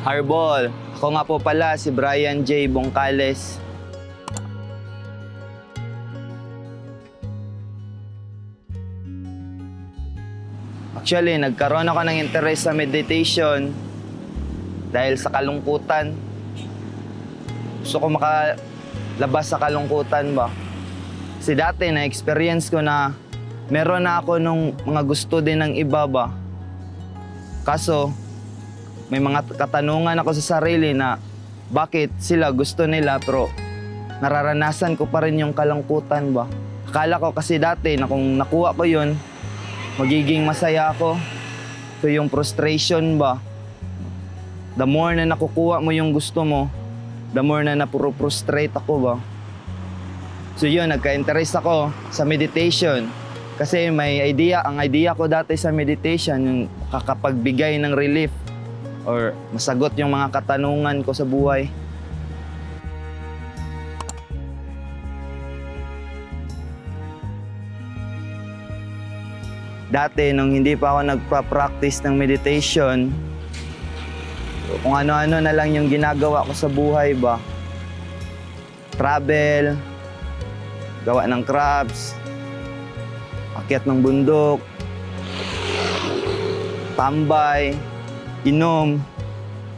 Harbol, ako nga po pala si Brian J. Bongcales. Actually, nagkaroon ako ng interest sa meditation dahil sa kalungkutan. Gusto ko makalabas sa kalungkutan ba? Kasi dati na-experience ko na meron na ako nung mga gusto din ng iba ba? Kaso, may mga katanungan ako sa sarili na bakit sila gusto nila pero nararanasan ko pa rin yung kalungkutan ba. Akala ko kasi dati na kung nakuha ko yun, magiging masaya ako. So yung frustration ba, the more na nakukuha mo yung gusto mo, the more na napuro-frustrate ako ba. So yun, nagka-interest ako sa meditation. Kasi ang idea ko dati sa meditation, yung kakapagbigay ng relief or masagot yung mga katanungan ko sa buhay. Dati, nung hindi pa ako nagpa-practice ng meditation, kung ano-ano na lang yung ginagawa ko sa buhay ba. Travel, gawa ng crafts, akyat ng bundok, tambay, inom,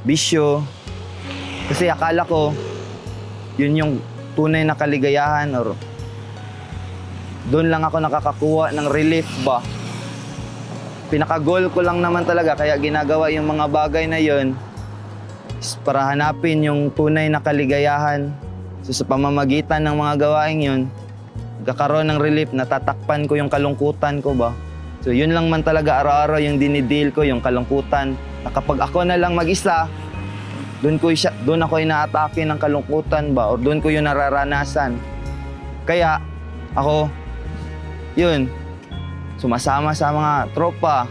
bisyo. Kasi akala ko, yun yung tunay na kaligayahan or doon lang ako nakakakuha ng relief ba. Pinaka-goal ko lang naman talaga, kaya ginagawa yung mga bagay na yun is para hanapin yung tunay na kaligayahan. So sa pamamagitan ng mga gawain yun, nagkakaroon ng relief, natatakpan ko yung kalungkutan ko ba. So yun lang man talaga araw-araw yung dinidil ko, yung kalungkutan. Na kapag ako na lang mag-isa, doon ako inaatake ng kalungkutan ba or doon ko yung nararanasan. Kaya ako, yun, sumasama sa mga tropa,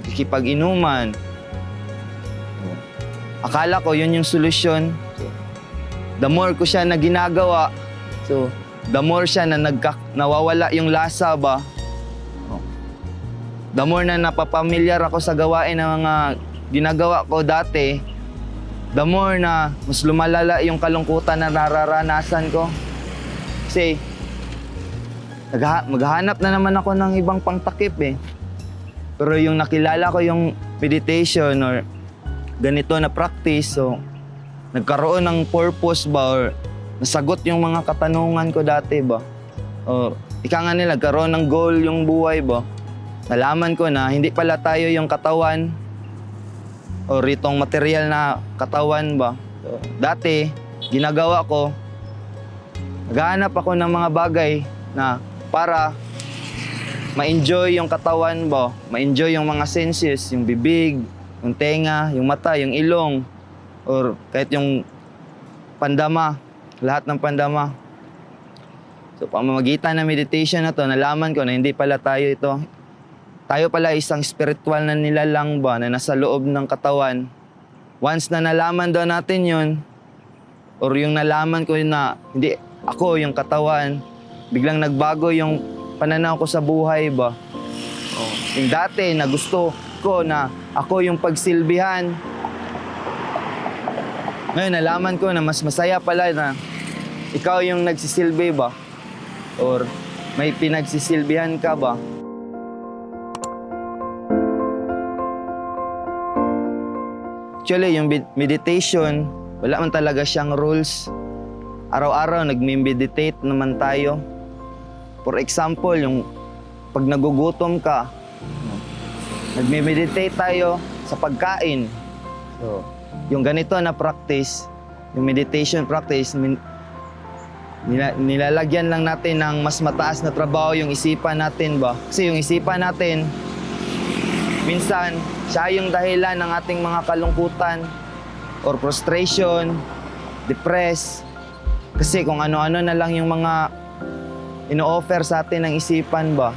nakikipag-inuman. Akala ko yun yung solusyon. The more ko siya na ginagawa, so the more siya na nawawala yung lasa ba. The more na napapamilyar ako sa gawain ng mga ginagawa ko dati, the more na mas lumalala yung kalungkutan na nararanasan ko. Kasi maghahanap na naman ako ng ibang pangtakip eh. Pero yung nakilala ko yung meditation or ganito na practice, so nagkaroon ng purpose ba or nasagot yung mga katanungan ko dati ba. O ika nga nila, nagkaroon ng goal yung buhay ba. Nalaman ko na hindi pala tayo yung katawan o ritong material na katawan ba. So, dati, ginagawa ko, naghahanap ako ng mga bagay na para ma-enjoy yung katawan ba, ma-enjoy yung mga senses, yung bibig, yung tenga, yung mata, yung ilong, or kahit yung pandama, lahat ng pandama. So, pamamagitan ng meditation na to, nalaman ko na hindi pala tayo ito. Tayo pala isang spiritual na nilalang ba na nasa loob ng katawan. Once na nalaman daw natin yun, or yung nalaman ko na hindi ako yung katawan, biglang nagbago yung pananaw ko sa buhay ba. Yung dati na gusto ko na ako yung pagsilbihan, ngayon nalaman ko na mas masaya pala na ikaw yung nagsisilbi ba, or may pinagsisilbihan ka ba. Actually, yung meditation, wala man talaga siyang rules. Araw-araw, nagme-meditate naman tayo. For example, yung pag nagugutom ka, nagme-meditate tayo sa pagkain. So, yung ganito na practice, yung meditation practice, Nilalagyan lang natin ng mas mataas na trabaho yung isipan natin ba? Kasi yung isipan natin, minsan, siya yung dahilan ng ating mga kalungkutan or frustration, depress. Kasi kung ano-ano na lang yung mga ino-offer sa atin ng isipan ba?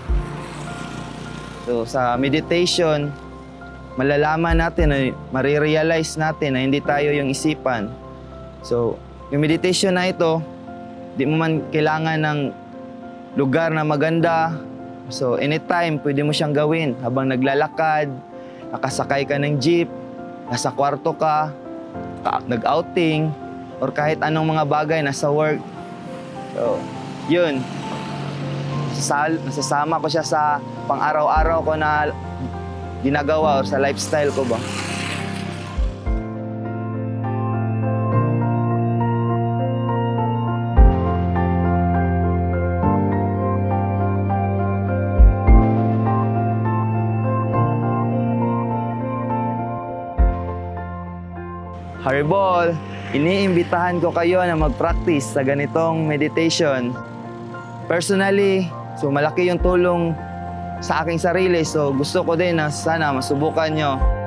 So sa meditation, malalaman natin, marirealize natin na hindi tayo yung isipan. So yung meditation na ito, di mo man kailangan ng lugar na maganda. So anytime, pwede mo siyang gawin habang naglalakad, nakasakay ka ng jeep, nasa kwarto ka, nag-outing, or kahit anong mga bagay, nasa work. So, yun. Nasasama ko siya sa pang-araw-araw ko na ginagawa or sa lifestyle ko ba. Haribol, iniimbitahan ko kayo na mag-practice sa ganitong meditation. Personally, so malaki yung tulong sa aking sarili. So gusto ko din na sana masubukan nyo.